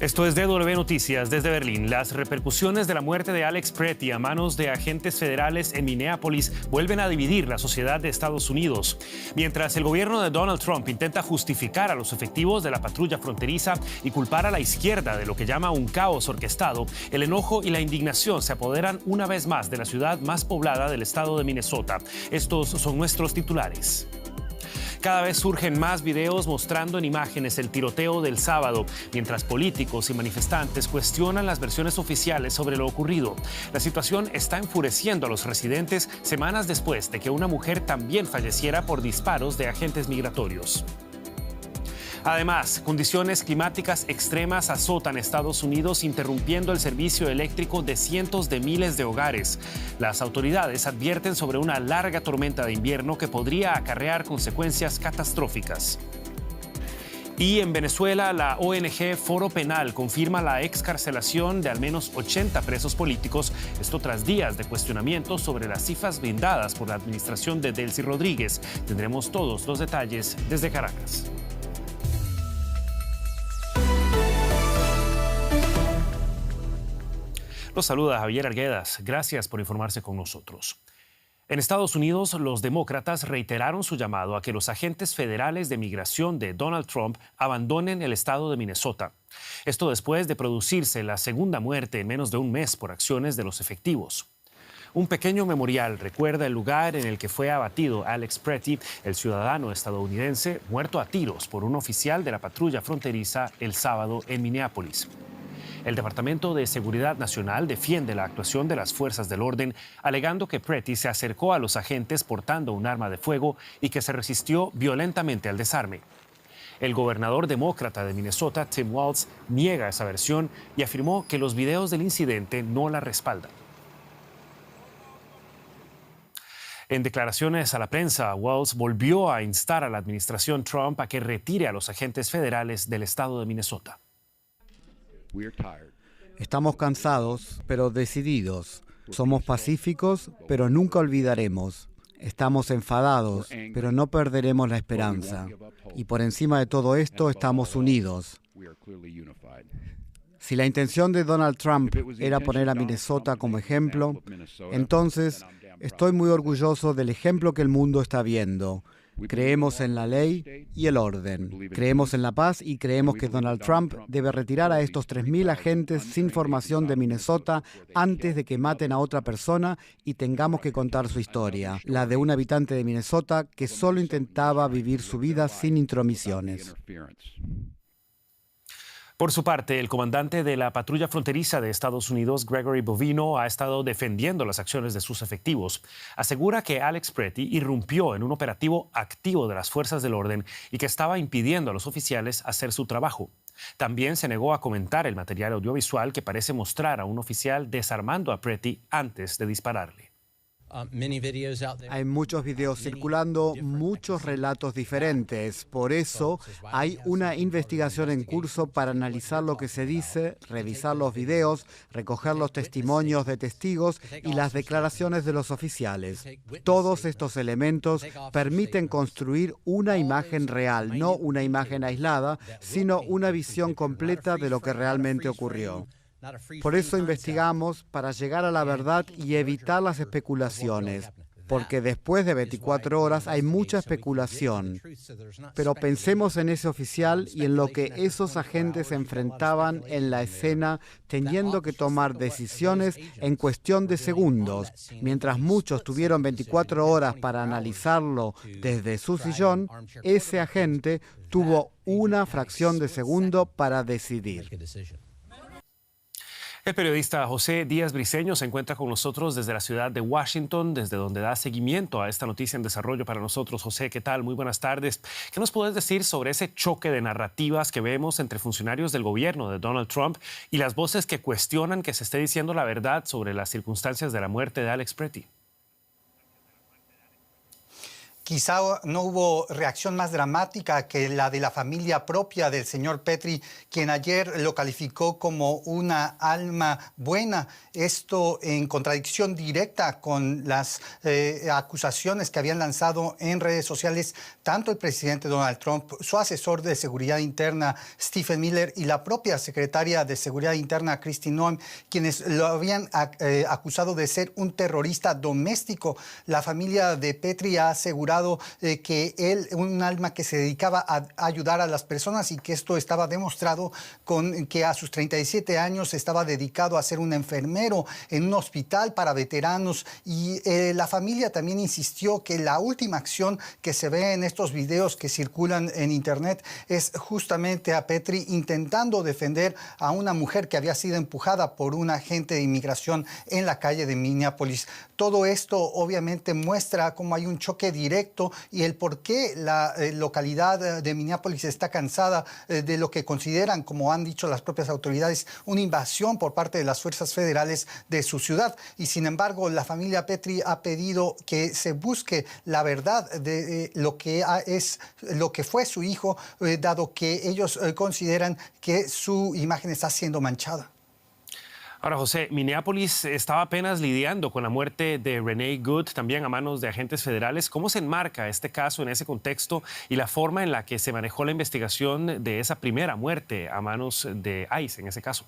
Esto es DW Noticias desde Berlín. Las repercusiones de la muerte de Alex Pretty a manos de agentes federales en Minneapolis vuelven a dividir la sociedad de Estados Unidos. Mientras el gobierno de Donald Trump intenta justificar a los efectivos de la patrulla fronteriza y culpar a la izquierda de lo que llama un caos orquestado, el enojo y la indignación se apoderan una vez más de la ciudad más poblada del estado de Minnesota. Estos son nuestros titulares. Cada vez surgen más videos mostrando en imágenes el tiroteo del sábado, mientras políticos y manifestantes cuestionan las versiones oficiales sobre lo ocurrido. La situación está enfureciendo a los residentes semanas después de que una mujer también falleciera por disparos de agentes migratorios. Además, condiciones climáticas extremas azotan Estados Unidos, interrumpiendo el servicio eléctrico de cientos de miles de hogares. Las autoridades advierten sobre una larga tormenta de invierno que podría acarrear consecuencias catastróficas. Y en Venezuela, la ONG Foro Penal confirma la excarcelación de al menos 80 presos políticos, esto tras días de cuestionamientos sobre las cifras brindadas por la administración de Delcy Rodríguez. Tendremos todos los detalles desde Caracas. Los saluda Javier Arguedas. Gracias por informarse con nosotros. En Estados Unidos, los demócratas reiteraron su llamado a que los agentes federales de migración de Donald Trump abandonen el estado de Minnesota. Esto después de producirse la segunda muerte en menos de un mes por acciones de los efectivos. Un pequeño memorial recuerda el lugar en el que fue abatido Alex Pretty, el ciudadano estadounidense muerto a tiros por un oficial de la patrulla fronteriza el sábado en Minneapolis. El Departamento de Seguridad Nacional defiende la actuación de las fuerzas del orden, alegando que Pretty se acercó a los agentes portando un arma de fuego y que se resistió violentamente al desarme. El gobernador demócrata de Minnesota, Tim Walz, niega esa versión y afirmó que los videos del incidente no la respaldan. En declaraciones a la prensa, Walz volvió a instar a la administración Trump a que retire a los agentes federales del estado de Minnesota. Estamos cansados, pero decididos. Somos pacíficos, pero nunca olvidaremos. Estamos enfadados, pero no perderemos la esperanza. Y por encima de todo esto, estamos unidos. Si la intención de Donald Trump era poner a Minnesota como ejemplo, entonces estoy muy orgulloso del ejemplo que el mundo está viendo. Creemos en la ley y el orden. Creemos en la paz y creemos que Donald Trump debe retirar a estos 3.000 agentes sin formación de Minnesota antes de que maten a otra persona y tengamos que contar su historia, la de un habitante de Minnesota que solo intentaba vivir su vida sin intromisiones. Por su parte, el comandante de la patrulla fronteriza de Estados Unidos, Gregory Bovino, ha estado defendiendo las acciones de sus efectivos. Asegura que Alex Pretty irrumpió en un operativo activo de las fuerzas del orden y que estaba impidiendo a los oficiales hacer su trabajo. También se negó a comentar el material audiovisual que parece mostrar a un oficial desarmando a Pretty antes de dispararle. Hay muchos videos circulando, muchos relatos diferentes. Por eso hay una investigación en curso para analizar lo que se dice, revisar los videos, recoger los testimonios de testigos y las declaraciones de los oficiales. Todos estos elementos permiten construir una imagen real, no una imagen aislada, sino una visión completa de lo que realmente ocurrió. Por eso investigamos para llegar a la verdad y evitar las especulaciones, porque después de 24 horas hay mucha especulación. Pero pensemos en ese oficial y en lo que esos agentes enfrentaban en la escena, teniendo que tomar decisiones en cuestión de segundos. Mientras muchos tuvieron 24 horas para analizarlo desde su sillón, ese agente tuvo una fracción de segundo para decidir. El periodista José Díaz Briceño se encuentra con nosotros desde la ciudad de Washington, desde donde da seguimiento a esta noticia en desarrollo para nosotros. José, ¿qué tal? Muy buenas tardes. ¿Qué nos puedes decir sobre ese choque de narrativas que vemos entre funcionarios del gobierno de Donald Trump y las voces que cuestionan que se esté diciendo la verdad sobre las circunstancias de la muerte de Alex Pretty? Quizá no hubo reacción más dramática que la de la familia propia del señor Petri, quien ayer lo calificó como una alma buena. Esto en contradicción directa con las acusaciones que habían lanzado en redes sociales tanto el presidente Donald Trump, su asesor de seguridad interna Stephen Miller y la propia secretaria de seguridad interna Kristi Noem, quienes lo habían acusado de ser un terrorista doméstico. La familia de Petri ha asegurado que él, un alma que se dedicaba a ayudar a las personas, y que esto estaba demostrado con que a sus 37 años estaba dedicado a ser un enfermero en un hospital para veteranos. Y la familia también insistió que la última acción que se ve en estos videos que circulan en internet es justamente a Petri intentando defender a una mujer que había sido empujada por un agente de inmigración en la calle de Minneapolis. Todo esto obviamente muestra cómo hay un choque directo y el por qué la localidad de Minneapolis está cansada de lo que consideran, como han dicho las propias autoridades, una invasión por parte de las fuerzas federales de su ciudad. Y sin embargo, la familia Petri ha pedido que se busque la verdad de lo que fue su hijo, dado que ellos consideran que su imagen está siendo manchada. Ahora, José, Minneapolis estaba apenas lidiando con la muerte de Renee Good, también a manos de agentes federales. ¿Cómo se enmarca este caso en ese contexto y la forma en la que se manejó la investigación de esa primera muerte a manos de ICE en ese caso?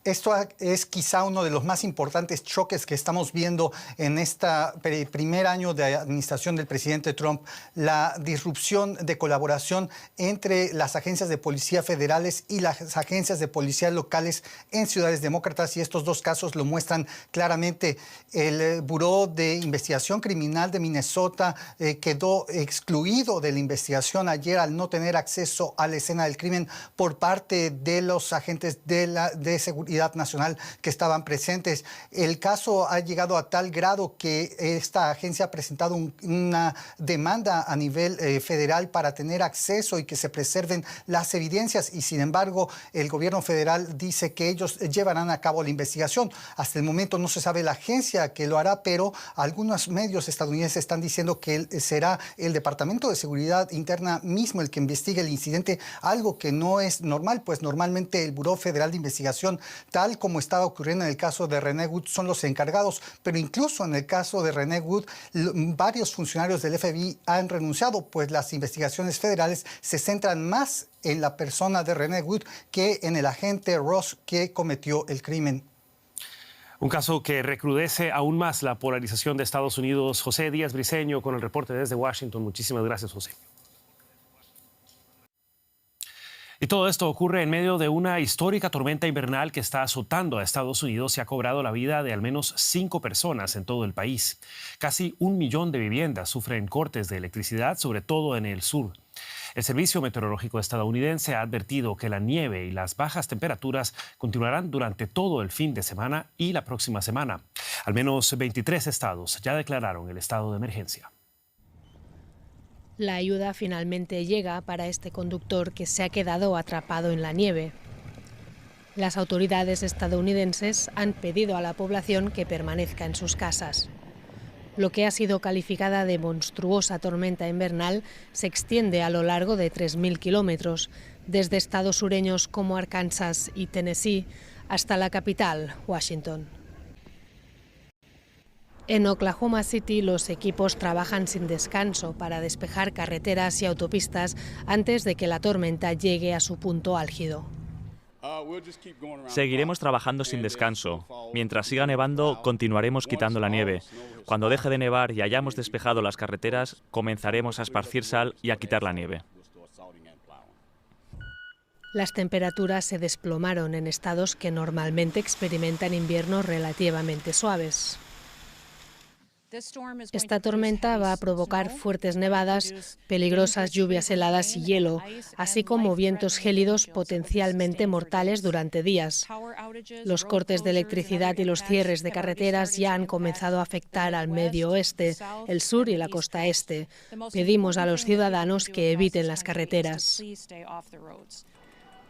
Esto es quizá uno de los más importantes choques que estamos viendo en este primer año de administración del presidente Trump, la disrupción de colaboración entre las agencias de policía federales y las agencias de policía locales en ciudades demócratas, y estos dos casos lo muestran claramente. El Buró de Investigación Criminal de Minnesota quedó excluido de la investigación ayer al no tener acceso a la escena del crimen por parte de los agentes de seguridad nacional que estaban presentes. El caso ha llegado a tal grado que esta agencia ha presentado una demanda a nivel federal para tener acceso y que se preserven las evidencias, y sin embargo el gobierno federal dice que ellos llevarán a cabo la investigación. Hasta el momento no se sabe la agencia que lo hará, pero algunos medios estadounidenses están diciendo que será el Departamento de Seguridad Interna mismo el que investigue el incidente, algo que no es normal, pues normalmente el Buró Federal de Investigación, tal como estaba ocurriendo en el caso de Renee Good, son los encargados. Pero incluso en el caso de Renee Good, varios funcionarios del FBI han renunciado, pues las investigaciones federales se centran más en la persona de Renee Good que en el agente Ross que cometió el crimen. Un caso que recrudece aún más la polarización de Estados Unidos. José Díaz Briceño con el reporte desde Washington. Muchísimas gracias, José. Y todo esto ocurre en medio de una histórica tormenta invernal que está azotando a Estados Unidos y ha cobrado la vida de al menos 5 personas en todo el país. Casi 1 millón de viviendas sufren cortes de electricidad, sobre todo en el sur. El Servicio Meteorológico estadounidense ha advertido que la nieve y las bajas temperaturas continuarán durante todo el fin de semana y la próxima semana. Al menos 23 estados ya declararon el estado de emergencia. La ayuda finalmente llega para este conductor que se ha quedado atrapado en la nieve. Las autoridades estadounidenses han pedido a la población que permanezca en sus casas. Lo que ha sido calificada de monstruosa tormenta invernal se extiende a lo largo de 3.000 kilómetros, desde estados sureños como Arkansas y Tennessee hasta la capital, Washington. En Oklahoma City, los equipos trabajan sin descanso para despejar carreteras y autopistas antes de que la tormenta llegue a su punto álgido. Seguiremos trabajando sin descanso. Mientras siga nevando, continuaremos quitando la nieve. Cuando deje de nevar y hayamos despejado las carreteras, comenzaremos a esparcir sal y a quitar la nieve. Las temperaturas se desplomaron en estados que normalmente experimentan inviernos relativamente suaves. Esta tormenta va a provocar fuertes nevadas, peligrosas lluvias heladas y hielo, así como vientos gélidos potencialmente mortales durante días. Los cortes de electricidad y los cierres de carreteras ya han comenzado a afectar al medio oeste, el sur y la costa este. Pedimos a los ciudadanos que eviten las carreteras.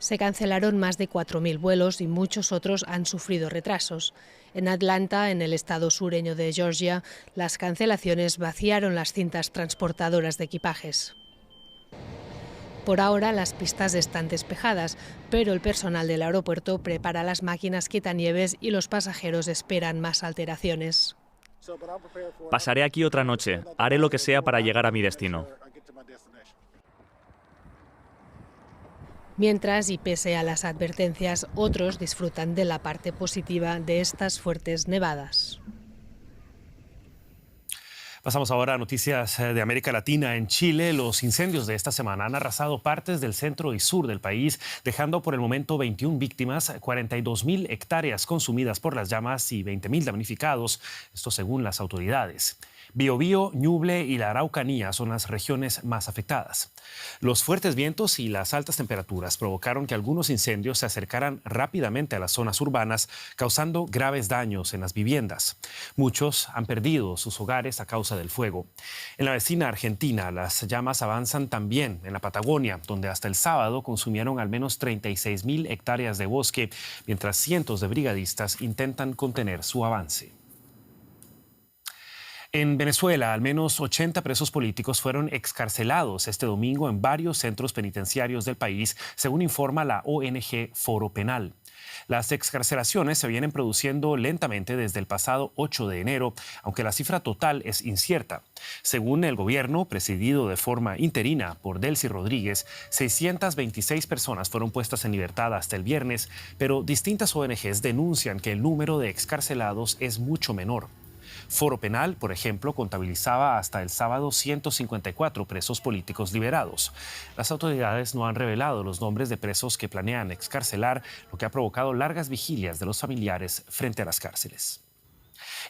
Se cancelaron más de 4.000 vuelos y muchos otros han sufrido retrasos. En Atlanta, en el estado sureño de Georgia, las cancelaciones vaciaron las cintas transportadoras de equipajes. Por ahora las pistas están despejadas, pero el personal del aeropuerto prepara las máquinas quitanieves y los pasajeros esperan más alteraciones. Pasaré aquí otra noche. Haré lo que sea para llegar a mi destino. Mientras, y pese a las advertencias, otros disfrutan de la parte positiva de estas fuertes nevadas. Pasamos ahora a noticias de América Latina. En Chile, los incendios de esta semana han arrasado partes del centro y sur del país, dejando por el momento 21 víctimas, 42.000 hectáreas consumidas por las llamas y 20.000 damnificados, esto según las autoridades. Biobío, Ñuble y la Araucanía son las regiones más afectadas. Los fuertes vientos y las altas temperaturas provocaron que algunos incendios se acercaran rápidamente a las zonas urbanas, causando graves daños en las viviendas. Muchos han perdido sus hogares a causa del fuego. En la vecina Argentina, las llamas avanzan también en la Patagonia, donde hasta el sábado consumieron al menos 36.000 hectáreas de bosque, mientras cientos de brigadistas intentan contener su avance. En Venezuela, al menos 80 presos políticos fueron excarcelados este domingo en varios centros penitenciarios del país, según informa la ONG Foro Penal. Las excarcelaciones se vienen produciendo lentamente desde el pasado 8 de enero, aunque la cifra total es incierta. Según el gobierno, presidido de forma interina por Delcy Rodríguez, 626 personas fueron puestas en libertad hasta el viernes, pero distintas ONGs denuncian que el número de excarcelados es mucho menor. Foro Penal, por ejemplo, contabilizaba hasta el sábado 154 presos políticos liberados. Las autoridades no han revelado los nombres de presos que planean excarcelar, lo que ha provocado largas vigilias de los familiares frente a las cárceles.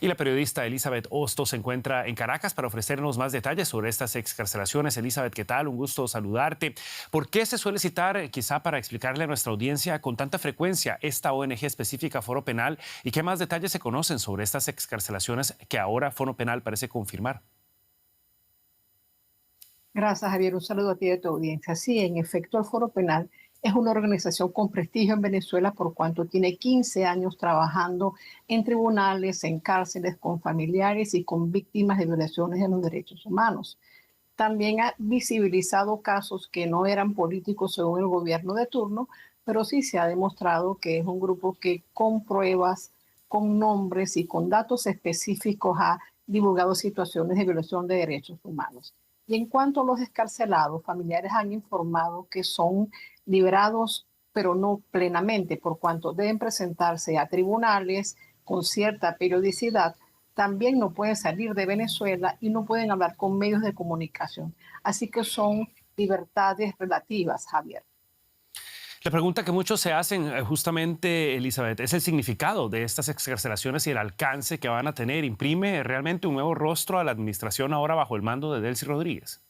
Y la periodista Elizabeth Hostos se encuentra en Caracas para ofrecernos más detalles sobre estas excarcelaciones. Elizabeth, ¿qué tal? Un gusto saludarte. ¿Por qué se suele citar, quizá para explicarle a nuestra audiencia con tanta frecuencia, esta ONG específica Foro Penal? ¿Y qué más detalles se conocen sobre estas excarcelaciones que ahora Foro Penal parece confirmar? Gracias, Javier. Un saludo a ti y a tu audiencia. Sí, en efecto, el Foro Penal es una organización con prestigio en Venezuela por cuanto tiene 15 años trabajando en tribunales, en cárceles, con familiares y con víctimas de violaciones de los derechos humanos. También ha visibilizado casos que no eran políticos según el gobierno de turno, pero sí se ha demostrado que es un grupo que con pruebas, con nombres y con datos específicos ha divulgado situaciones de violación de derechos humanos. Y en cuanto a los excarcelados, familiares han informado que son liberados, pero no plenamente, por cuanto deben presentarse a tribunales con cierta periodicidad. También no pueden salir de Venezuela y no pueden hablar con medios de comunicación. Así que son libertades relativas, Javier. La pregunta que muchos se hacen justamente, Elizabeth, es el significado de estas excarcelaciones y el alcance que van a tener. ¿Imprime realmente un nuevo rostro a la administración ahora bajo el mando de Delcy Rodríguez?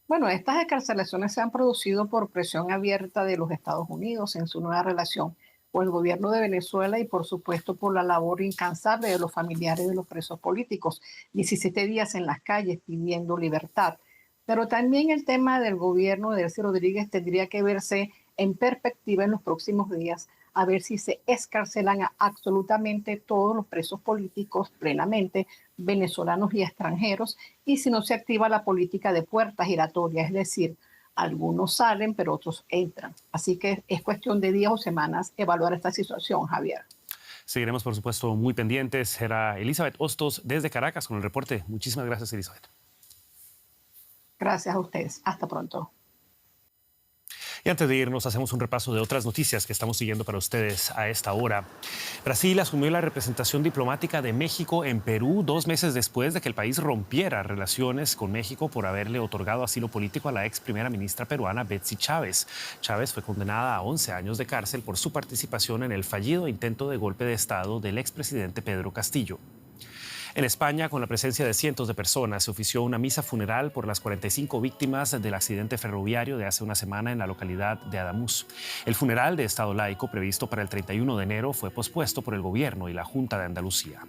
Bueno, estas excarcelaciones se han producido por presión abierta de los Estados Unidos en su nueva relación con el gobierno de Venezuela y, por supuesto, por la labor incansable de los familiares de los presos políticos. 17 días en las calles pidiendo libertad. Pero también el tema del gobierno de Delcy Rodríguez tendría que verse en perspectiva en los próximos días, a ver si se excarcelan a absolutamente todos los presos políticos plenamente, venezolanos y extranjeros, y si no se activa la política de puertas giratorias, es decir, algunos salen, pero otros entran. Así que es cuestión de días o semanas evaluar esta situación, Javier. Seguiremos, por supuesto, muy pendientes. Era Elizabeth Hostos desde Caracas con el reporte. Muchísimas gracias, Elizabeth. Gracias a ustedes. Hasta pronto. Y antes de irnos, hacemos un repaso de otras noticias que estamos siguiendo para ustedes a esta hora. Brasil asumió la representación diplomática de México en Perú 2 meses después de que el país rompiera relaciones con México por haberle otorgado asilo político a la ex primera ministra peruana Betsy Chávez. Chávez fue condenada a 11 años de cárcel por su participación en el fallido intento de golpe de Estado del expresidente Pedro Castillo. En España, con la presencia de cientos de personas, se ofició una misa funeral por las 45 víctimas del accidente ferroviario de hace una semana en la localidad de Ademús. El funeral de Estado laico, previsto para el 31 de enero, fue pospuesto por el gobierno y la Junta de Andalucía.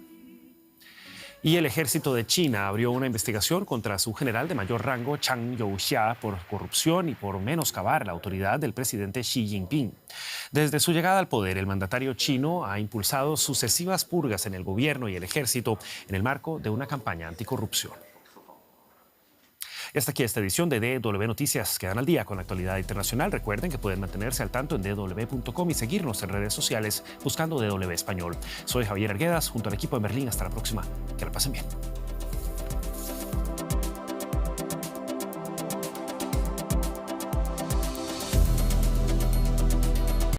Y el ejército de China abrió una investigación contra su general de mayor rango, Chang Youxia, por corrupción y por menoscabar la autoridad del presidente Xi Jinping. Desde su llegada al poder, el mandatario chino ha impulsado sucesivas purgas en el gobierno y el ejército en el marco de una campaña anticorrupción. Y hasta aquí esta edición de DW Noticias. Quedan al día con la actualidad internacional. Recuerden que pueden mantenerse al tanto en dw.com y seguirnos en redes sociales buscando DW Español. Soy Javier Arguedas, junto al equipo de Berlín. Hasta la próxima. Que la pasen bien.